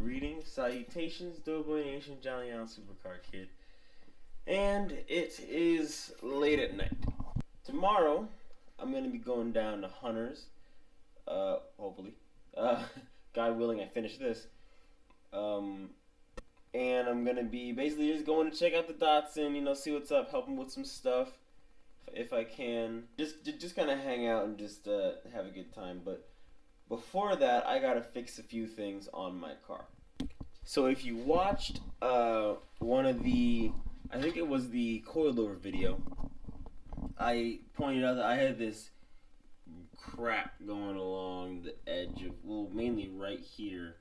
Greetings, salutations, Doughboy Nation, Johnny Allen Supercar Kid. And it is late at night. Tomorrow, I'm going to be going down to Hunter's, hopefully. God willing, I finish this. And I'm going to be basically just going to check out the Datsun, you know, see what's up, help him with some stuff, if I can. Just kind of hang out and just have a good time. But before that, I gotta fix a few things on my car. So if you watched one of the, I think it was the coilover video, I pointed out that I had this crap going along the edge of, well, mainly right here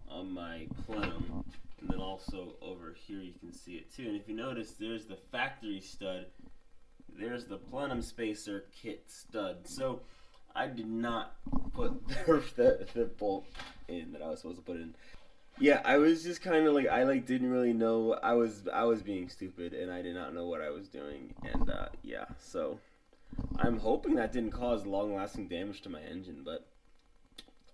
on my plenum, and then also over here you can see it too. And if you notice, there's the factory stud, there's the plenum spacer kit stud. So I did not put the bolt in that I was supposed to put in. Yeah, I was just kind of like, I didn't really know. I was being stupid and I did not know what I was doing. And yeah, so I'm hoping that didn't cause long-lasting damage to my engine, but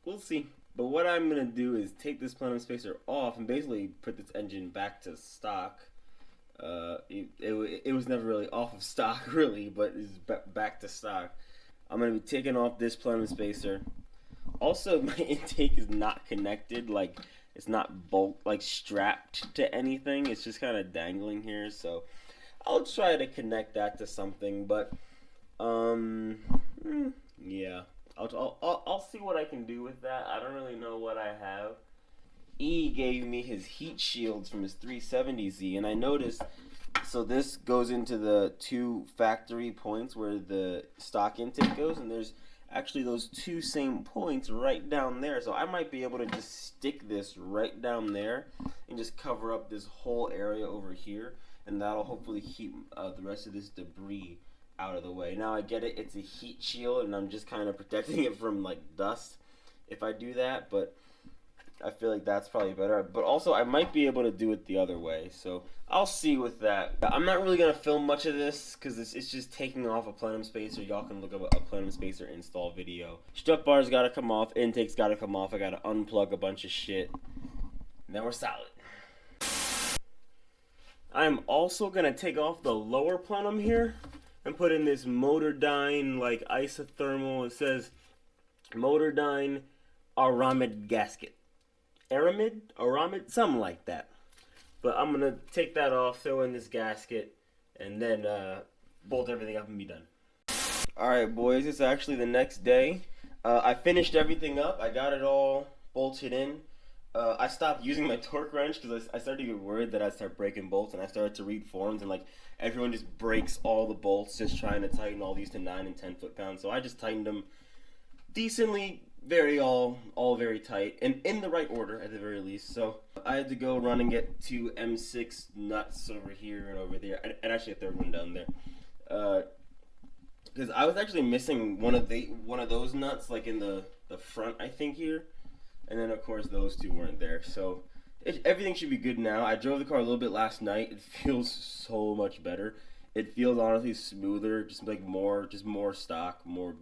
we'll see. But what I'm gonna do is take this plenum spacer off and basically put this engine back to stock. It was never really off of stock really, but it's back to stock. I'm going to be taking off this plenum spacer. Also, my intake is not connected, like it's not strapped to anything. It's just kind of dangling here, so I'll try to connect that to something, but yeah. I'll see what I can do with that. I don't really know what I have. E gave me his heat shields from his 370Z, and I noticed, so this goes into the two factory points where the stock intake goes, and there's actually those two same points right down there. So I might be able to just stick this right down there and just cover up this whole area over here, and that'll hopefully keep the rest of this debris out of the way. Now I get it, it's a heat shield, and I'm just kind of protecting it from like dust if I do that, but I feel like that's probably better. But also, I might be able to do it the other way, so I'll see with that. I'm not really going to film much of this because it's just taking off a plenum spacer. Y'all can look up a plenum spacer install video. Strut bar's got to come off. Intake's got to come off. I got to unplug a bunch of shit. And then we're solid. I'm also going to take off the lower plenum here and put in this Motordyne, like, isothermal. It says Motordyne Aramid gasket. Aramid, something like that. But I'm gonna take that off, throw in this gasket, and then bolt everything up and be done. Alright boys, it's actually the next day. I finished everything up. I got it all bolted in. I stopped using my torque wrench because I started to get worried that I'd start breaking bolts, and I started to read forums, and like everyone just breaks all the bolts just trying to tighten all these to 9 and 10 foot-pounds. So I just tightened them decently, all very tight, and in the right order at the very least. So I had to go run and get two M6 nuts over here and over there, and actually a third one down there, because I was actually missing one of those nuts, like in the front, I think, here, and then of course those two weren't there. So everything should be good now. I drove the car a little bit last night. It feels so much better. It feels honestly smoother, just more stock, more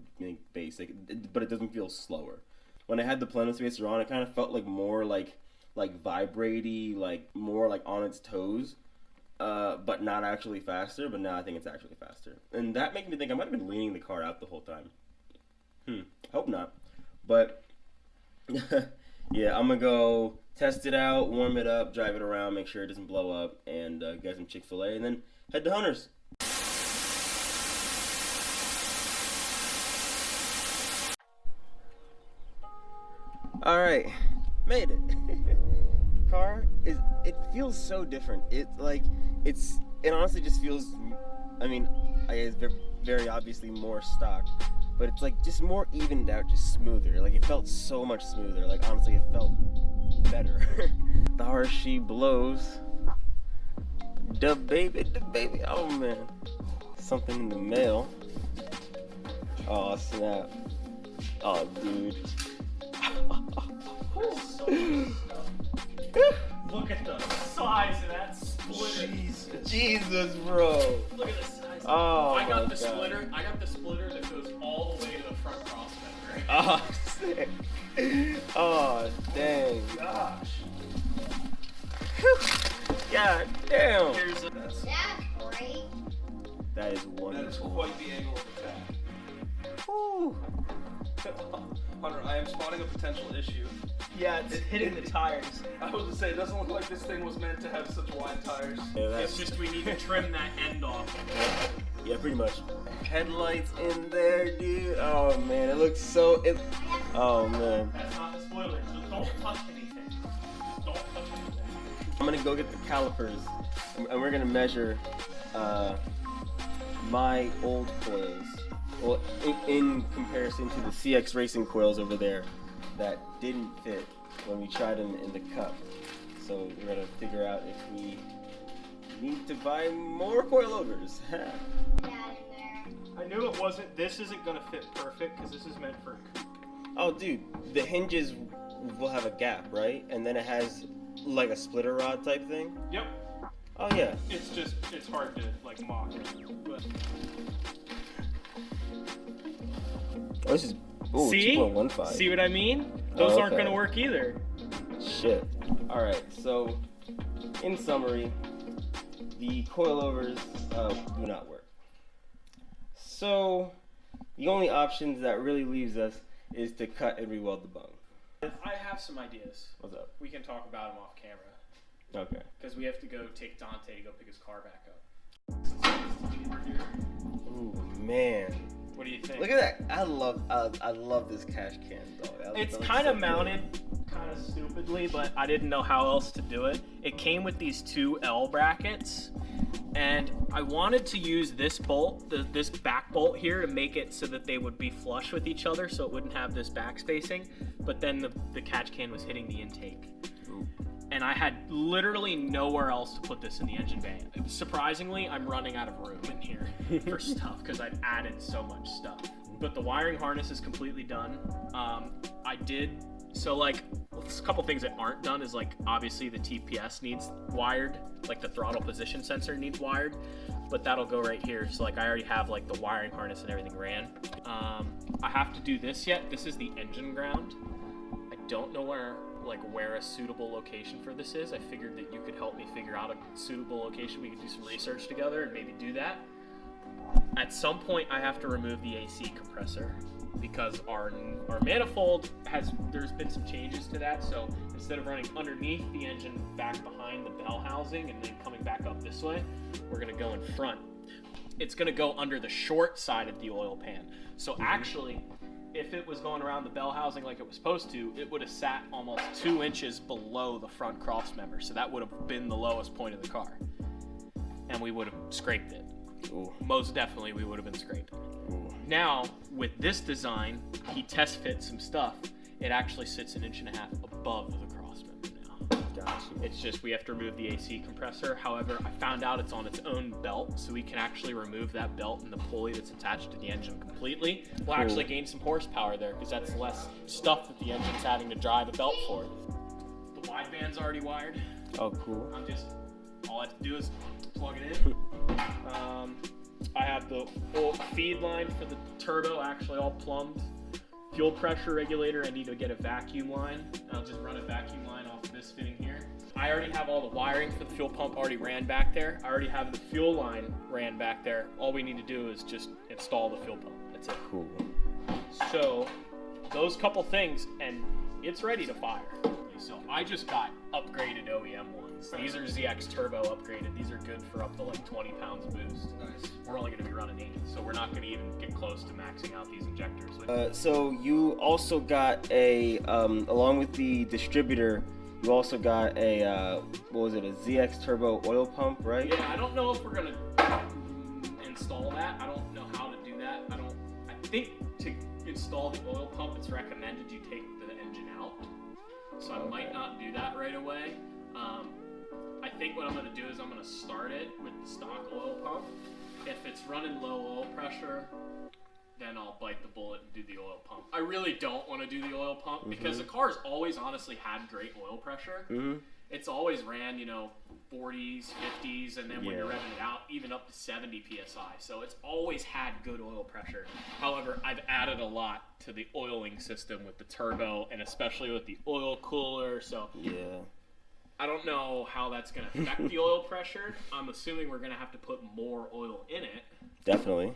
basic, but it doesn't feel slower. When I had the plenum spacer on, it kind of felt like more like vibratey, like more like on its toes, but not actually faster. But now I think it's actually faster, and that makes me think I might have been leaning the car out the whole time. Hope not, but yeah, I'm gonna go test it out, warm it up, drive it around, make sure it doesn't blow up, and get some Chick-fil-A, and then head to Hunter's. Alright, made it. Car it feels so different. It honestly just feels, I mean, it's very obviously more stock, but it's like just more evened out, just smoother. Like it felt so much smoother. Like honestly, it felt better. The harsh she blows. The baby, oh man. Something in the mail. Oh snap. Oh dude. Look at the size of that splitter. Jesus, bro. Look at the size. Oh, I got the splitter. I got the splitter that goes all the way to the front crossfender. Oh, sick. Oh, dang. Gosh. God damn. Here's a... That's great. That is That is wonderful. quite the angle of attack. Woo. Hunter, I am spotting a potential issue. Yeah, it's hitting the tires. I was to say, it doesn't look like this thing was meant to have such wide tires. Yeah, It's just we need to trim that end off. yeah, pretty much. Headlights in there, dude. Oh man, it looks so. Oh man. That's not the spoiler, so don't touch anything. Just don't touch anything. I'm gonna go get the calipers, and we're gonna measure my old coils. Well, in comparison to the CX Racing coils over there that didn't fit when we tried them in the cup. So we're gonna figure out if we need to buy more coilovers. Dad in there. I knew it wasn't. This isn't gonna fit perfect because this is meant for a coupe. Oh, dude, the hinges will have a gap, right? And then it has like a splitter rod type thing. Yep. Oh yeah. It's hard to like mock it, but Oh, this is ooh, see 2.15. what I mean? Those aren't okay. gonna work either. Shit. All right. So, in summary, the coilovers do not work. So, the only options that really leaves us is to cut and re-weld the bung. I have some ideas. What's up? We can talk about them off camera Okay. because we have to go take Dante to go pick his car back up. Ooh man. What do you think? Look at that. I love this cash can though. It's That looks kind so of good. mounted kind of stupidly, but I didn't know how else to do it. It came with these two L brackets, and I wanted to use this bolt, this back bolt here, to make it so that they would be flush with each other, so it wouldn't have this back spacing. But then the catch can was hitting the intake, Ooh. and I had literally nowhere else to put this in the engine bay. Surprisingly, I'm running out of room in here for stuff because I've added so much stuff. But the wiring harness is completely done. A couple things that aren't done is like obviously the TPS needs wired, like the throttle position sensor needs wired, but that'll go right here. So like I already have like the wiring harness and everything ran. I have to do this yet. This is the engine ground. I don't know where a suitable location for this is. I figured that you could help me figure out a suitable location. We could do some research together and maybe do that. At some point, I have to remove the AC compressor because our manifold there's been some changes to that. So instead of running underneath the engine back behind the bell housing and then coming back up this way, we're gonna go in front. It's gonna go under the short side of the oil pan. So actually, if it was going around the bell housing like it was supposed to, it would have sat almost 2 inches below the front cross member. So that would have been the lowest point of the car. And we would have scraped it. Ooh. Most definitely we would have been scraped. Ooh. Now, with this design, he test fit some stuff. It actually sits 1.5 inches above the cross member now. Gotcha. It's just we have to remove the AC compressor. However, I found out it's on its own belt, so we can actually remove that belt and the pulley that's attached to the engine completely. We'll Cool. actually gain some horsepower there because that's less stuff that the engine's having to drive a belt for. The wideband's already wired. Oh, cool. All I have to do is plug it in. I have the feed line for the turbo actually all plumbed. Fuel pressure regulator, I need to get a vacuum line. I'll just run a vacuum line off of this fitting here. I already have all the wiring for the fuel pump already ran back there. I already have the fuel line ran back there. All we need to do is just install the fuel pump. That's it. Cool. So those couple things, and it's ready to fire. So I just got upgraded OEM ones. These are ZX Turbo upgraded. These are good for up to like 20 pounds boost. Nice. We're only going to be running 8, so we're not going to even get close to maxing out these injectors. So you also got along with the distributor, you also got a ZX Turbo oil pump, right? Yeah, I don't know if we're going to install that. I don't know how to do that. I think to install the oil pump, it's recommended you take the engine out. So I might not do that right away. I think what I'm going to do is I'm going to start it with the stock oil pump. If it's running low oil pressure, then I'll bite the bullet and do the oil pump. I really don't want to do the oil pump because the car's always honestly had great oil pressure. Mm-hmm. It's always ran, 40s, 50s, and then when you're revving it out, even up to 70 PSI. So it's always had good oil pressure. However, I've added a lot to the oiling system with the turbo and especially with the oil cooler. So Yeah. I don't know how that's going to affect the oil pressure. I'm assuming we're going to have to put more oil in it. Definitely.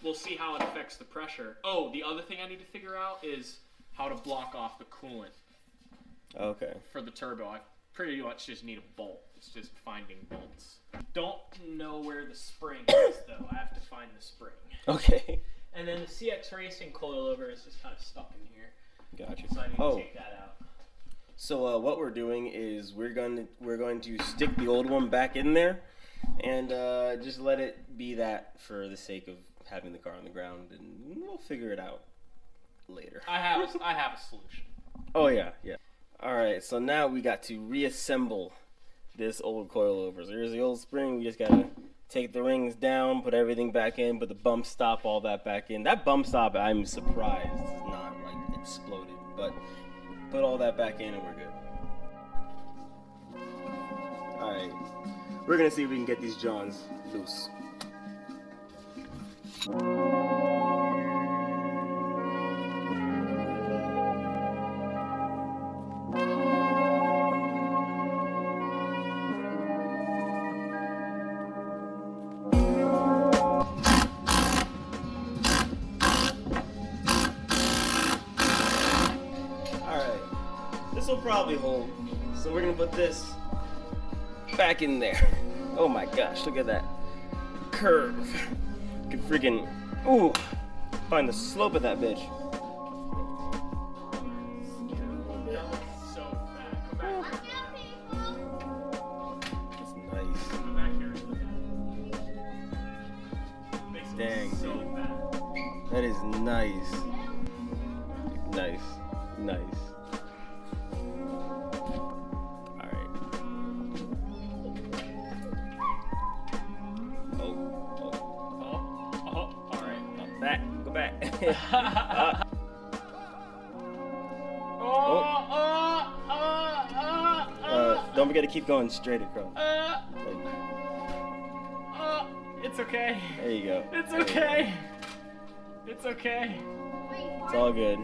We'll see how it affects the pressure. Oh, the other thing I need to figure out is how to block off the coolant Okay. for the turbo. I pretty much just need a bolt. It's just finding bolts. Don't know where the spring is, though. I have to find the spring. Okay. And then the CX Racing coilover is just kind of stuck in here. Gotcha. So I need to take that out. So what we're doing is we're going to stick the old one back in there, and just let it be that for the sake of having the car on the ground, and we'll figure it out later. I have a solution. Oh yeah. All right. So now we got to reassemble this old coilover. So here's the old spring. We just gotta take the rings down, put everything back in, put the bump stop, all that back in. That bump stop, I'm surprised is not like exploded, but put all that back in and we're good. All right. We're gonna see if we can get these Johns loose. This will probably hold, so we're gonna put this back in there. Oh my gosh, look at that curve. You can freaking, ooh, find the slope of that bitch. So bad. Come back here. That's nice. Come back here and look at it. Makes it Dang, so dude. bad. That is nice. Nice. Alright. Alright. Back. Go back. Don't forget to keep going straight across. It's okay. There you go. It's There you go. okay. It's okay. It's all good.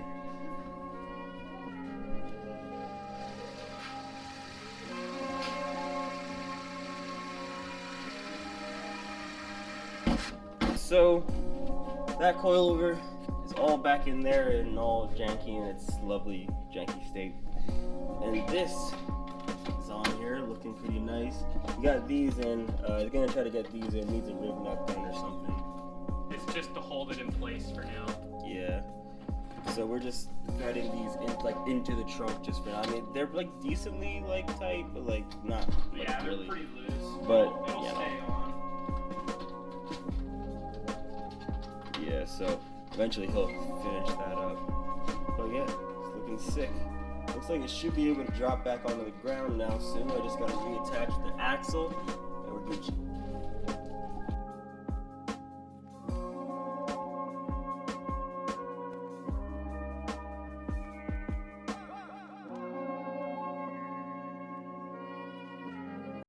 So that coilover is all back in there and all janky in its lovely janky state. And this is on here looking pretty nice. We got these in. We're gonna try to get these in. Needs a rig nut gun or something. It's just to hold it in place for now. Yeah. So we're just threading these in, like into the trunk just for now. I mean, they're like decently like tight, but like not like, Yeah, they're really. pretty loose. But it'll yeah. stay on. Yeah, so eventually he'll finish that up. But yeah, it's looking sick. Looks like it should be able to drop back onto the ground now soon. I just gotta reattach the axle and we're Gucci.